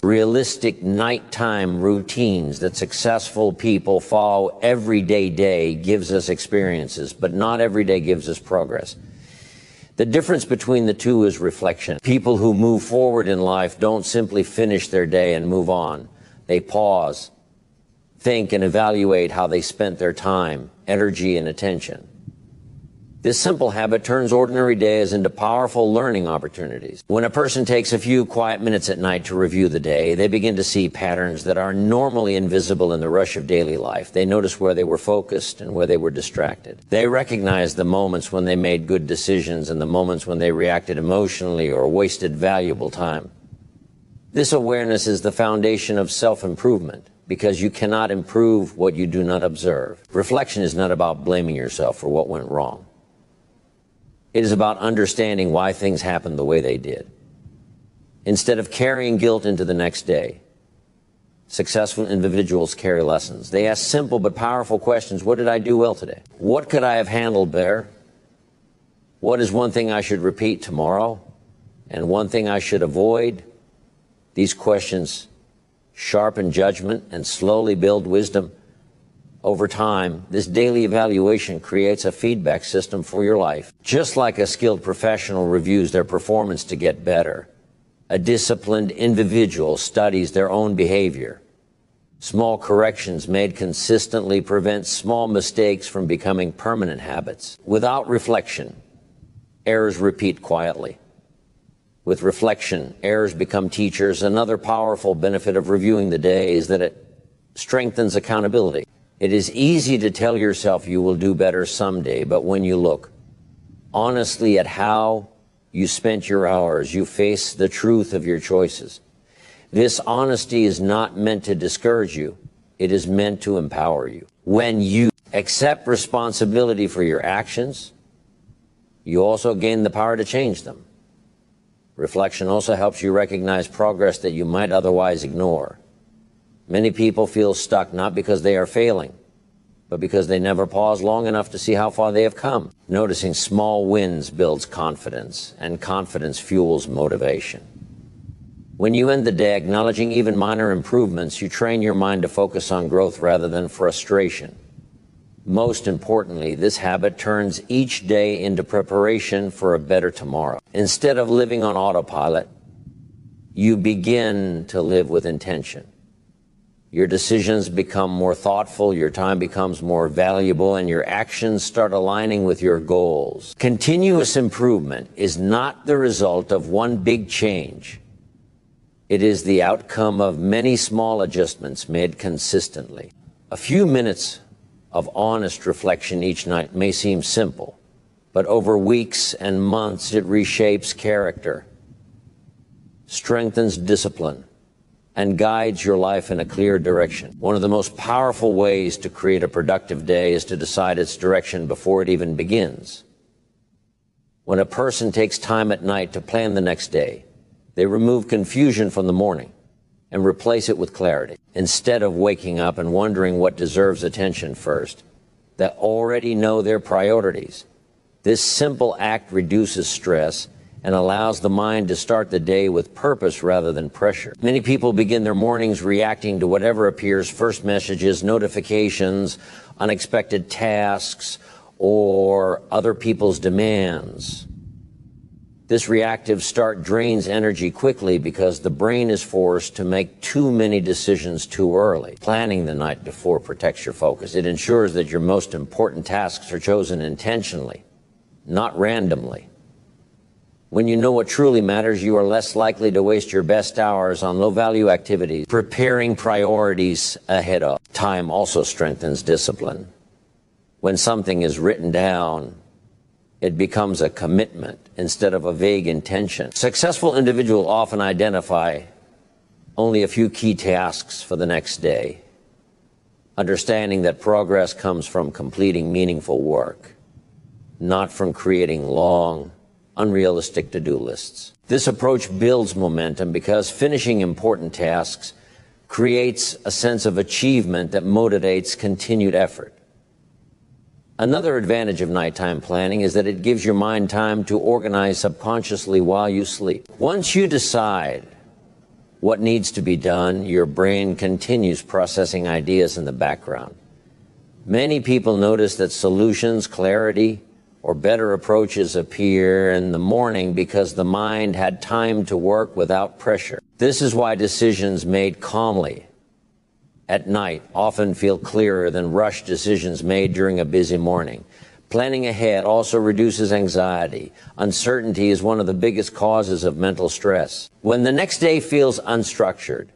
Realistic nighttime routines that successful people follow every day gives us experiences, but not every day gives us progress. The difference between the two is reflection. People who move forward in life don't simply finish their day and move on. They pause, think, and evaluate how they spent their time, energy, and attention. This simple habit turns ordinary days into powerful learning opportunities. When a person takes a few quiet minutes at night to review the day, they begin to see patterns that are normally invisible in the rush of daily life. They notice where they were focused and where they were distracted. They recognize the moments when they made good decisions and the moments when they reacted emotionally or wasted valuable time. This awareness is the foundation of self-improvement, because you cannot improve what you do not observe. Reflection is not about blaming yourself for what went wrong. It is about understanding why things happened the way they did. Instead of carrying guilt into the next day, successful individuals carry lessons. They ask simple but powerful questions. What did I do well today? What could I have handled better? What is one thing I should repeat tomorrow? And one thing I should avoid? These questions sharpen judgment and slowly build wisdom. Over time, this daily evaluation creates a feedback system for your life. Just like a skilled professional reviews their performance to get better, a disciplined individual studies their own behavior. Small corrections made consistently prevent small mistakes from becoming permanent habits. Without reflection, errors repeat quietly. With reflection, errors become teachers. Another powerful benefit of reviewing the day is that it strengthens accountability. It is easy to tell yourself you will do better someday, but when you look honestly at how you spent your hours, you face the truth of your choices. This honesty is not meant to discourage you. It is meant to empower you. When you accept responsibility for your actions, you also gain the power to change them. Reflection also helps you recognize progress that you might otherwise ignore. Many people feel stuck not because they are failing, but because they never pause long enough to see how far they have come. Noticing small wins builds confidence, and confidence fuels motivation. When you end the day acknowledging even minor improvements, you train your mind to focus on growth rather than frustration. Most importantly, this habit turns each day into preparation for a better tomorrow. Instead of living on autopilot, you begin to live with intention. Your decisions become more thoughtful, your time becomes more valuable, and your actions start aligning with your goals. Continuous improvement is not the result of one big change. It is the outcome of many small adjustments made consistently. A few minutes of honest reflection each night may seem simple, but over weeks and months it reshapes character, strengthens discipline, and guides your life in a clear direction. One of the most powerful ways to create a productive day is to decide its direction before it even begins. When a person takes time at night to plan the next day, they remove confusion from the morning and replace it with clarity. Instead of waking up and wondering what deserves attention first, they already know their priorities. This simple act reduces stress and allows the mind to start the day with purpose rather than pressure. Many people begin their mornings reacting to whatever appears first: messages, notifications, unexpected tasks, or other people's demands. This reactive start drains energy quickly because the brain is forced to make too many decisions too early. Planning the night before protects your focus. It ensures that your most important tasks are chosen intentionally, not randomly. When you know what truly matters, you are less likely to waste your best hours on low-value activities. Preparing priorities ahead of time also strengthens discipline. When something is written down, it becomes a commitment instead of a vague intention. Successful individuals often identify only a few key tasks for the next day, understanding that progress comes from completing meaningful work, not from creating long, unrealistic to-do lists. This approach builds momentum because finishing important tasks creates a sense of achievement that motivates continued effort. Another advantage of nighttime planning is that it gives your mind time to organize subconsciously while you sleep. Once you decide what needs to be done, your brain continues processing ideas in the background. Many people notice that solutions, clarity, or better approaches appear in the morning because the mind had time to work without pressure. This is why decisions made calmly at night often feel clearer than rushed decisions made during a busy morning. Planning ahead also reduces anxiety. Uncertainty is one of the biggest causes of mental stress. When the next day feels unstructured,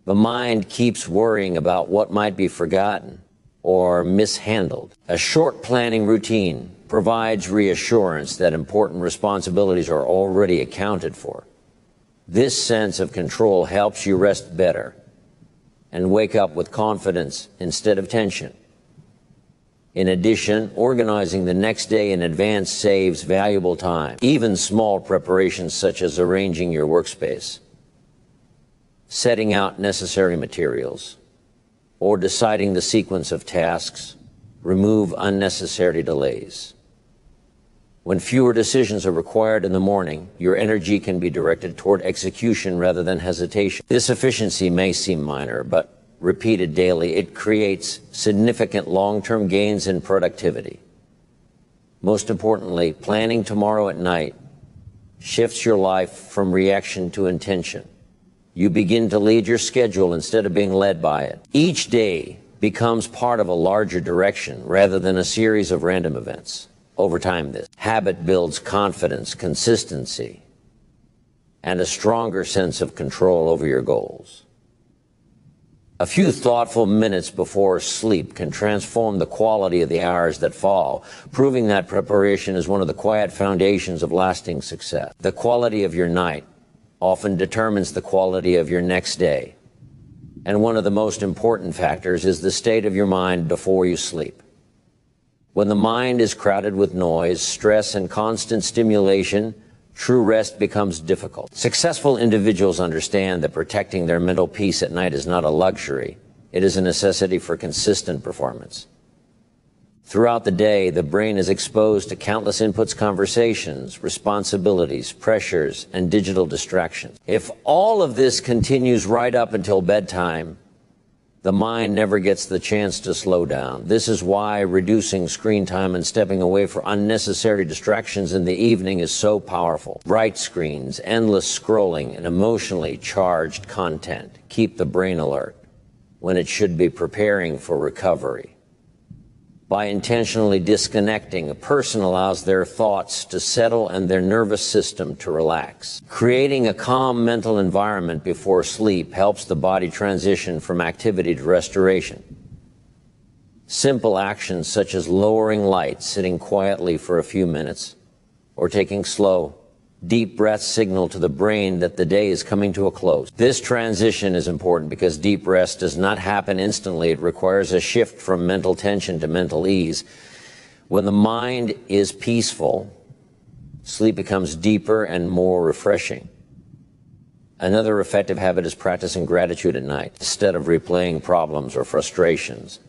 the mind keeps worrying about what might be forgotten or mishandled. A short planning routine provides reassurance that important responsibilities are already accounted for. This sense of control helps you rest better and wake up with confidence instead of tension. In addition, organizing the next day in advance saves valuable time. Even small preparations such as arranging your workspace, setting out necessary materials, or deciding the sequence of tasks remove unnecessary delays. When fewer decisions are required in the morning, your energy can be directed toward execution rather than hesitation. This efficiency may seem minor, but repeated daily, it creates significant long-term gains in productivity. Most importantly, planning tomorrow at night shifts your life from reaction to intention. You begin to lead your schedule instead of being led by it. Each day becomes part of a larger direction rather than a series of random events. Over time, this habit builds confidence, consistency, and a stronger sense of control over your goals. A few thoughtful minutes before sleep can transform the quality of the hours that follow, proving that preparation is one of the quiet foundations of lasting success. The quality of your night often determines the quality of your next day. And one of the most important factors is the state of your mind before you sleep. When the mind is crowded with noise, stress, and constant stimulation, true rest becomes difficult. Successful individuals understand that protecting their mental peace at night is not a luxury. It is a necessity for consistent performance. Throughout the day, the brain is exposed to countless inputs, conversations, responsibilities, pressures, and digital distractions. If all of this continues right up until bedtime, the mind never gets the chance to slow down. This is why reducing screen time and stepping away for unnecessary distractions in the evening is so powerful. Bright screens, endless scrolling, and emotionally charged content keep the brain alert when it should be preparing for recovery. By intentionally disconnecting, a person allows their thoughts to settle and their nervous system to relax. Creating a calm mental environment before sleep helps the body transition from activity to restoration. Simple actions such as lowering lights, sitting quietly for a few minutes, or taking slow, deep breaths signal to the brain that the day is coming to a close. This transition is important because deep rest does not happen instantly. It requires a shift from mental tension to mental ease. When the mind is peaceful, sleep becomes deeper and more refreshing. Another effective habit is practicing gratitude at night instead of replaying problems or frustrations.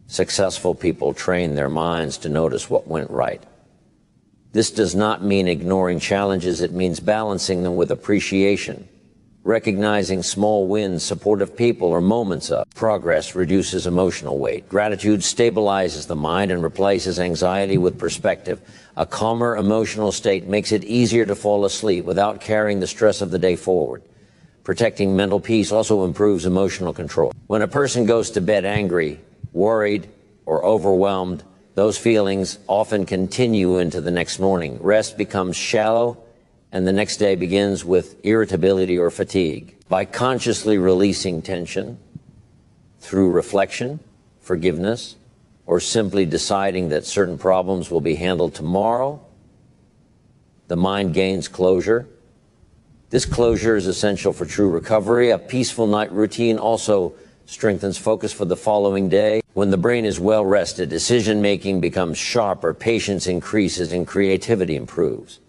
Successful people train their minds to notice what went right. This does not mean ignoring challenges. It means balancing them with appreciation. Recognizing small wins, supportive people, or moments of progress reduces emotional weight. Gratitude stabilizes the mind and replaces anxiety with perspective. A calmer emotional state makes it easier to fall asleep without carrying the stress of the day forward. Protecting mental peace also improves emotional control. When a person goes to bed angry, worried, or overwhelmed, those feelings often continue into the next morning. Rest becomes shallow, and the next day begins with irritability or fatigue. By consciously releasing tension through reflection, forgiveness, or simply deciding that certain problems will be handled tomorrow, the mind gains closure. This closure is essential for true recovery. A peaceful night routine also strengthens focus for the following day. When the brain is well rested, decision-making becomes sharper, patience increases, and creativity improves.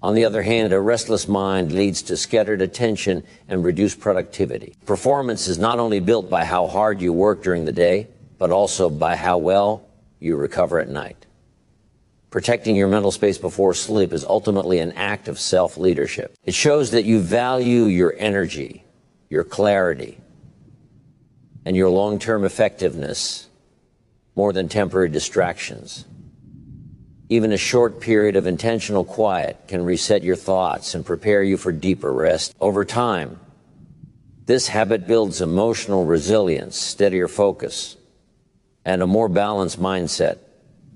On the other hand, a restless mind leads to scattered attention and reduced productivity. Performance is not only built by how hard you work during the day, but also by how well you recover at night. Protecting your mental space before sleep is ultimately an act of self-leadership. It shows that you value your energy, your clarity, and your long-term effectiveness more than temporary distractions. Even a short period of intentional quiet can reset your thoughts and prepare you for deeper rest. Over time, this habit builds emotional resilience, steadier focus, and a more balanced mindset,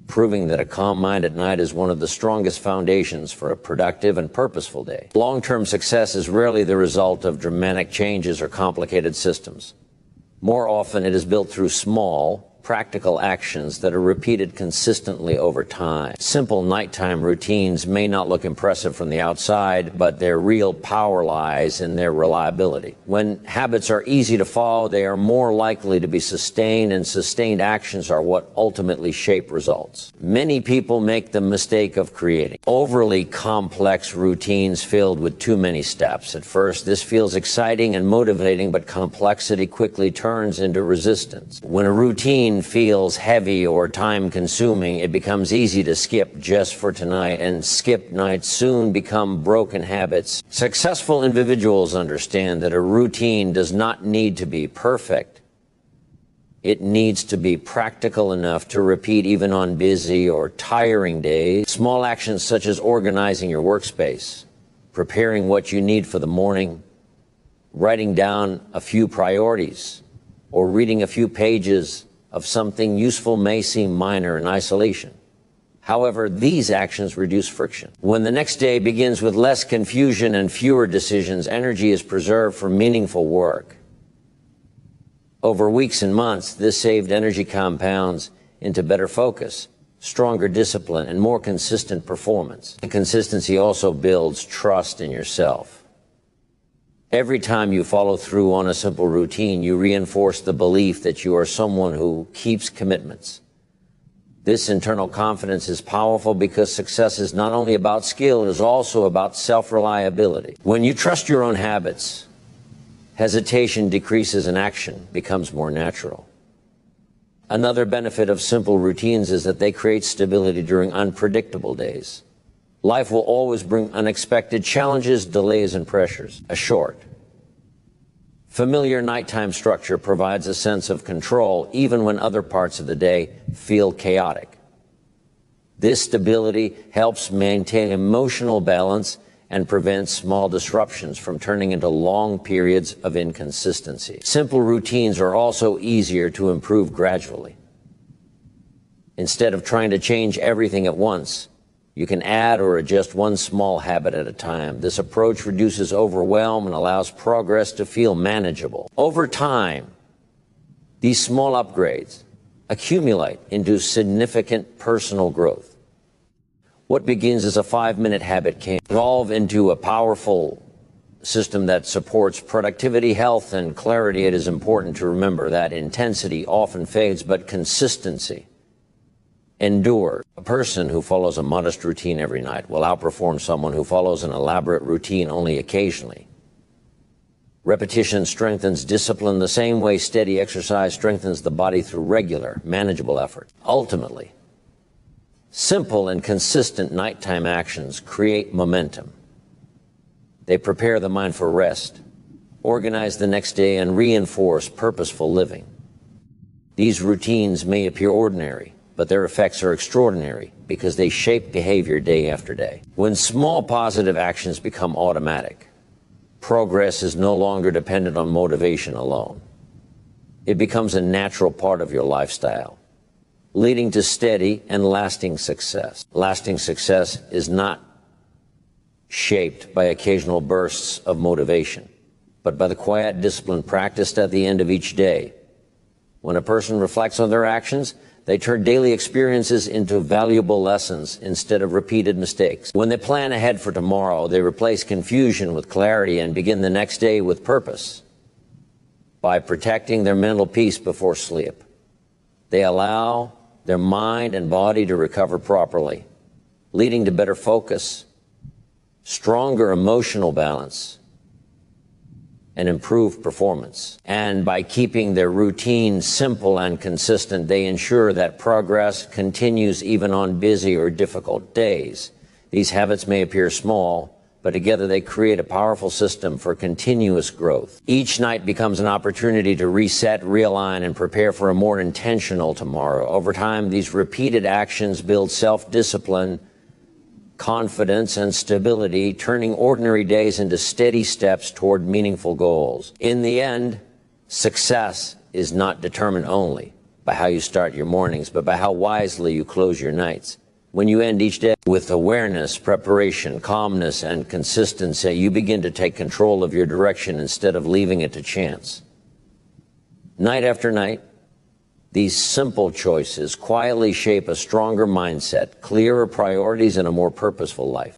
proving that a calm mind at night is one of the strongest foundations for a productive and purposeful day. Long-term success is rarely the result of dramatic changes or complicated systems. More often, it is built through small, practical actions that are repeated consistently over time. Simple nighttime routines may not look impressive from the outside, but their real power lies in their reliability. When habits are easy to follow, they are more likely to be sustained, and sustained actions are what ultimately shape results. Many people make the mistake of creating overly complex routines filled with too many steps. At first, this feels exciting and motivating, but complexity quickly turns into resistance. When a routine feels heavy or time-consuming, it becomes easy to skip just for tonight, and skipped nights soon become broken habits. Successful individuals understand that a routine does not need to be perfect. It needs to be practical enough to repeat even on busy or tiring days. Small actions such as organizing your workspace, preparing what you need for the morning, writing down a few priorities, or reading a few pages of something useful may seem minor in isolation. However, these actions reduce friction. When the next day begins with less confusion and fewer decisions, energy is preserved for meaningful work. Over weeks and months, this saved energy compounds into better focus, stronger discipline, and more consistent performance. And consistency also builds trust in yourself. Every time you follow through on a simple routine, you reinforce the belief that you are someone who keeps commitments. This internal confidence is powerful because success is not only about skill, it is also about self-reliability. When you trust your own habits, hesitation decreases and action becomes more natural. Another benefit of simple routines is that they create stability during unpredictable days. Life will always bring unexpected challenges, delays, and pressures. A short, familiar nighttime structure provides a sense of control even when other parts of the day feel chaotic. This stability helps maintain emotional balance and prevents small disruptions from turning into long periods of inconsistency. Simple routines are also easier to improve gradually. Instead of trying to change everything at once, you can add or adjust one small habit at a time. This approach reduces overwhelm and allows progress to feel manageable. Over time, these small upgrades accumulate into significant personal growth. What begins as a 5-minute habit can evolve into a powerful system that supports productivity, health, and clarity. It is important to remember that intensity often fades, but consistency endures. A person who follows a modest routine every night will outperform someone who follows an elaborate routine only occasionally. Repetition strengthens discipline the same way steady exercise strengthens the body through regular, manageable effort. Ultimately, simple and consistent nighttime actions create momentum. They prepare the mind for rest, organize the next day, and reinforce purposeful living. These routines may appear ordinary, but their effects are extraordinary because they shape behavior day after day. When small positive actions become automatic, progress is no longer dependent on motivation alone. It becomes a natural part of your lifestyle, leading to steady and lasting success. Lasting success is not shaped by occasional bursts of motivation, but by the quiet discipline practiced at the end of each day. When a person reflects on their actions, they turn daily experiences into valuable lessons instead of repeated mistakes. When they plan ahead for tomorrow, they replace confusion with clarity and begin the next day with purpose. By protecting their mental peace before sleep, they allow their mind and body to recover properly, leading to better focus, stronger emotional balance, and improve performance. And by keeping their routine simple and consistent, they ensure that progress continues even on busy or difficult days. These habits may appear small, but together they create a powerful system for continuous growth. Each night becomes an opportunity to reset, realign, and prepare for a more intentional tomorrow. Over time, these repeated actions build self-discipline, confidence, and stability, turning ordinary days into steady steps toward meaningful goals. In the end, success is not determined only by how you start your mornings, but by how wisely you close your nights. When you end each day with awareness, preparation, calmness, and consistency, you begin to take control of your direction instead of leaving it to chance. Night after night, these simple choices quietly shape a stronger mindset, clearer priorities, and a more purposeful life.